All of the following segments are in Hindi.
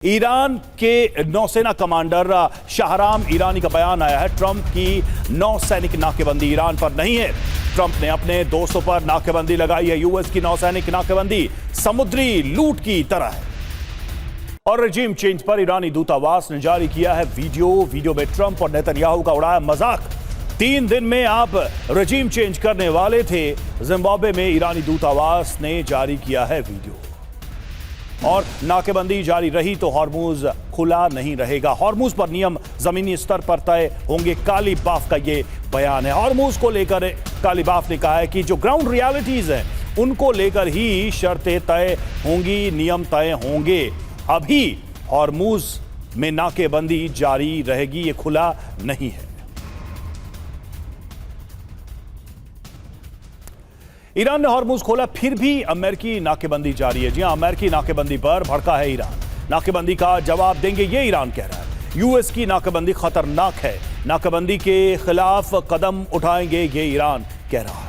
ईरान के नौसेना कमांडर शाहराम ईरानी का बयान आया है। ट्रंप की नौसैनिक नाकेबंदी ईरान पर नहीं है। ट्रंप ने अपने दोस्तों पर नाकेबंदी लगाई है। यूएस की नौसैनिक नाकेबंदी समुद्री लूट की तरह है। और रजीम चेंज पर ईरानी दूतावास ने जारी किया है वीडियो में ट्रंप और नेतन्याहू का उड़ाया मजाक। 3 दिन में आप रजीम चेंज करने वाले थे। जिम्बाब्वे में ईरानी दूतावास ने जारी किया है वीडियो। और नाकेबंदी जारी रही तो हॉर्मुज खुला नहीं रहेगा। हॉर्मुज पर नियम जमीनी स्तर पर तय होंगे। कालीबाफ का ये बयान है। हॉर्मुज को लेकर कालीबाफ ने कहा है कि जो ग्राउंड रियलिटीज हैं उनको लेकर ही शर्तें तय होंगी, नियम तय होंगे। अभी हॉर्मुज में नाकेबंदी जारी रहेगी, ये खुला नहीं है। ईरान ने हॉर्मुज खोला, फिर भी अमेरिकी नाकेबंदी जारी है। जी हां, अमेरिकी नाकेबंदी पर भड़का है ईरान। नाकेबंदी का जवाब देंगे, ये ईरान कह रहा है। यूएस की नाकेबंदी खतरनाक है। नाकेबंदी के खिलाफ कदम उठाएंगे, ये ईरान कह रहा है।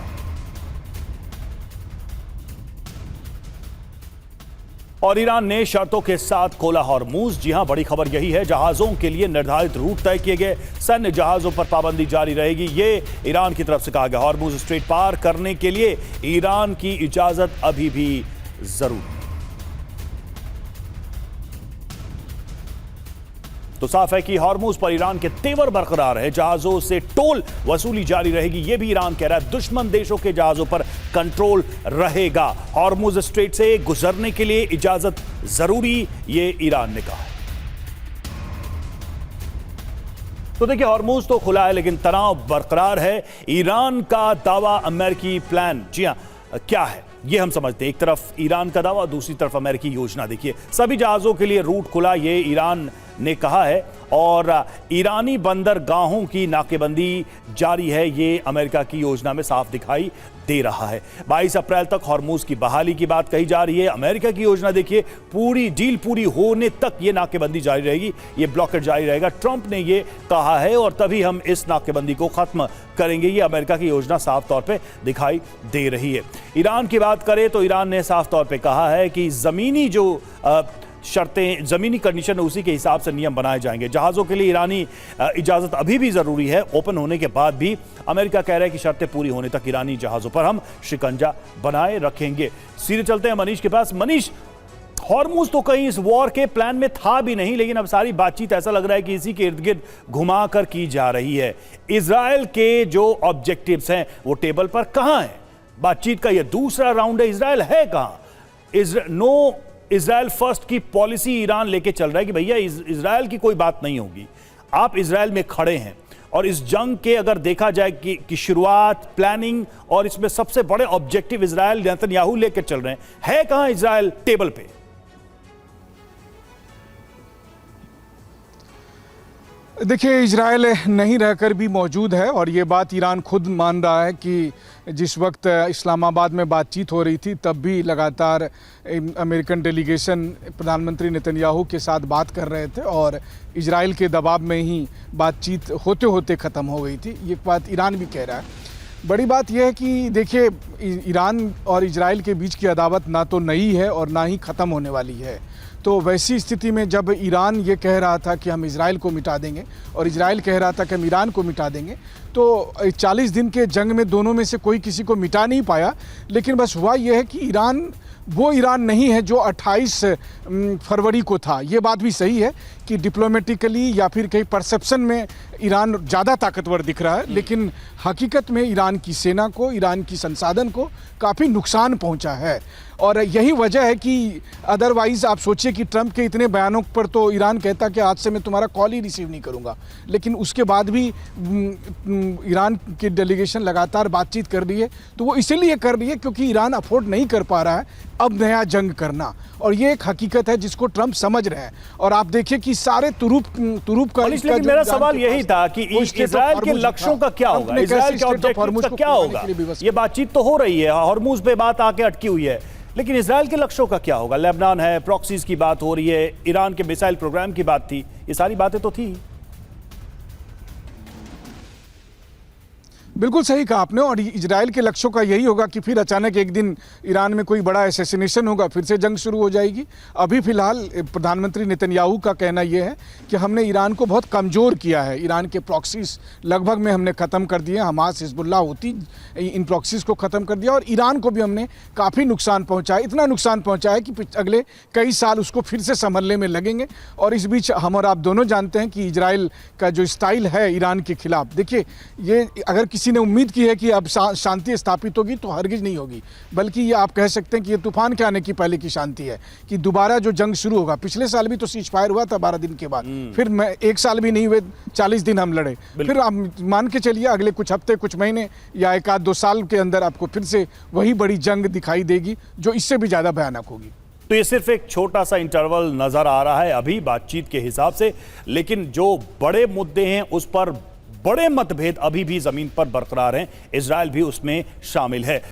और ईरान ने शर्तों के साथ खोला हॉर्मुज। जी हां, बड़ी खबर यही है। जहाजों के लिए निर्धारित रूट तय किए गए। सैन्य जहाजों पर पाबंदी जारी रहेगी, ये ईरान की तरफ से कहा गया। हॉर्मुज स्ट्रेट पार करने के लिए ईरान की इजाजत अभी भी जरूरी। तो साफ है कि हॉर्मुज पर ईरान के तेवर बरकरार है। जहाजों से टोल वसूली जारी रहेगी, यह भी ईरान कह रहा है। दुश्मन देशों के जहाजों पर कंट्रोल रहेगा। हॉर्मुज स्ट्रेट से गुजरने के लिए इजाजत जरूरी, ये ईरान ने कहा। तो देखिए, हॉर्मुज तो खुला है लेकिन तनाव बरकरार है। ईरान का दावा, अमेरिकी प्लान। जी हां, क्या है ये हम समझते हैं। एक तरफ ईरान का दावा, दूसरी तरफ अमेरिकी योजना। देखिए, सभी जहाजों के लिए रूट खुला, ये ईरान ने कहा है। और ईरानी बंदरगाहों की नाकेबंदी जारी है, ये अमेरिका की योजना में साफ दिखाई दे रहा है। 22 अप्रैल तक हॉर्मुज की बहाली की बात कही जा रही है। अमेरिका की योजना देखिए, पूरी डील पूरी होने तक ये नाकेबंदी जारी रहेगी, ये ब्लॉकेट जारी रहेगा। ट्रंप ने ये कहा है और तभी हम इस नाकेबंदी को खत्म करेंगे, ये अमेरिका की योजना साफ तौर पे दिखाई दे रही है। ईरान की बात करें तो ईरान ने साफ तौर पे कहा है कि जमीनी जो शर्तें, जमीनी कंडीशन है, उसी के हिसाब से नियम बनाए जाएंगे। जहाज़ों के लिए ईरानी इजाज़त अभी भी ज़रूरी है। ओपन होने के बाद भी अमेरिका कह रहा है कि शर्तें पूरी होने तक ईरानी जहाज़ों पर हम शिकंजा बनाए रखेंगे। सीधे चलते हैं मनीष के पास। मनीष, हॉर्मुज तो कहीं इस वॉर के प्लान में था भी नहीं, लेकिन अब सारी बातचीत ऐसा लग रहा है कि इसी के इर्द गिर्द घुमा कर की जा रही है। इजराइल के जो ऑब्जेक्टिव्स हैं वो टेबल पर कहाँ हैं? बातचीत का ये दूसरा राउंड है, इजराइल है कहाँ? इजराइल फर्स्ट की पॉलिसी ईरान लेके चल रहा है कि भैया इजराइल की कोई बात नहीं होगी, आप इजराइल में खड़े हैं। और इस जंग के अगर देखा जाए कि शुरुआत, प्लानिंग और इसमें सबसे बड़े ऑब्जेक्टिव इजराइल नेतन्याहू लेके चल रहे हैं। है कहां इजराइल टेबल पे? देखिए, इजराइल नहीं रहकर भी मौजूद है और ये बात ईरान खुद मान रहा है कि जिस वक्त इस्लामाबाद में बातचीत हो रही थी तब भी लगातार अमेरिकन डेलीगेशन प्रधानमंत्री नेतन्याहू के साथ बात कर रहे थे और इजराइल के दबाव में ही बातचीत होते होते ख़त्म हो गई थी। ये बात ईरान भी कह रहा है। बड़ी बात यह है कि देखिए, ईरान और इजराइल के बीच की अदावत ना तो नई है और ना ही ख़त्म होने वाली है। तो वैसी स्थिति में जब ईरान ये कह रहा था कि हम इजराइल को मिटा देंगे और इजराइल कह रहा था कि हम ईरान को मिटा देंगे, तो 40 दिन के जंग में दोनों में से कोई किसी को मिटा नहीं पाया। लेकिन बस हुआ यह है कि ईरान वो ईरान नहीं है जो 28 फरवरी को था। ये बात भी सही है कि डिप्लोमेटिकली या फिर कहीं परसेप्शन में ईरान ज़्यादा ताकतवर दिख रहा है, लेकिन हकीकत में ईरान की सेना को, ईरान की संसाधन को काफ़ी नुकसान पहुंचा है। और यही वजह है कि अदरवाइज़ आप सोचिए कि ट्रंप के इतने बयानों पर तो ईरान कहता कि आज से मैं तुम्हारा कॉल ही रिसीव नहीं करूंगा, लेकिन उसके बाद भी ईरान की डेलीगेशन लगातार बातचीत कर रही है। तो वो इसीलिए कर रही है क्योंकि ईरान अफोर्ड नहीं कर पा रहा है अब नया जंग करना, और ये एक हकीकत है जिसको ट्रंप समझ रहे हैं। और आप देखिए कि सारे तुरूप का लेकिन मेरा सवाल यही था कि इजराइल के लक्ष्यों का क्या होगा, इजराइल के ऑब्जेक्टिव्स का क्या होगा? ये बातचीत तो हो रही है, हॉर्मुज पे बात आके अटकी हुई है, लेकिन इजराइल के लक्ष्यों का क्या होगा? लेबनान है, प्रॉक्सीज की बात हो रही है, ईरान के मिसाइल प्रोग्राम की बात थी, ये सारी बातें तो थी। बिल्कुल सही कहा आपने। और इजराइल के लक्ष्यों का यही होगा कि फिर अचानक एक दिन ईरान में कोई बड़ा असैसिनेशन होगा, फिर से जंग शुरू हो जाएगी। अभी फिलहाल प्रधानमंत्री नेतन्याहू का कहना यह है कि हमने ईरान को बहुत कमज़ोर किया है, ईरान के प्रॉक्सीज लगभग में हमने ख़त्म कर दिए, हमास हिजबुल्लाह होती इन प्रॉक्सीज को ख़त्म कर दिया और ईरान को भी हमने काफ़ी नुकसान पहुँचाया, इतना नुकसान पहुँचाया कि अगले कई साल उसको फिर से संभलने में लगेंगे। और इस बीच हम और आप दोनों जानते हैं कि इजराइल का जो स्टाइल है ईरान के खिलाफ, देखिए ये अगर किसी ने उम्मीद की है कि अब शांति स्थापित होगी तो हरगिज नहीं होगी, बल्कि ये आप कह सकते हैं कि ये तूफान के आने की पहले की शांति है कि दोबारा जो जंग शुरू होगा। पिछले साल भी तो सीज फायर हुआ था 12 दिन के बाद, फिर मैं 1 साल भी नहीं हुए 40 दिन हम लड़े, फिर आप मान के चलिए अगले कुछ हफ्ते, कुछ महीने या 1-2 साल के अंदर आपको फिर से वही बड़ी जंग दिखाई देगी जो इससे भी ज़्यादा भयानक होगी। तो ये सिर्फ एक छोटा सा इंटरवल नजर आ रहा है अभी बातचीत के हिसाब से, लेकिन जो बड़े मुद्दे हैं उस पर बड़े मतभेद अभी भी जमीन पर बरकरार हैं, इजराइल भी उसमें शामिल है।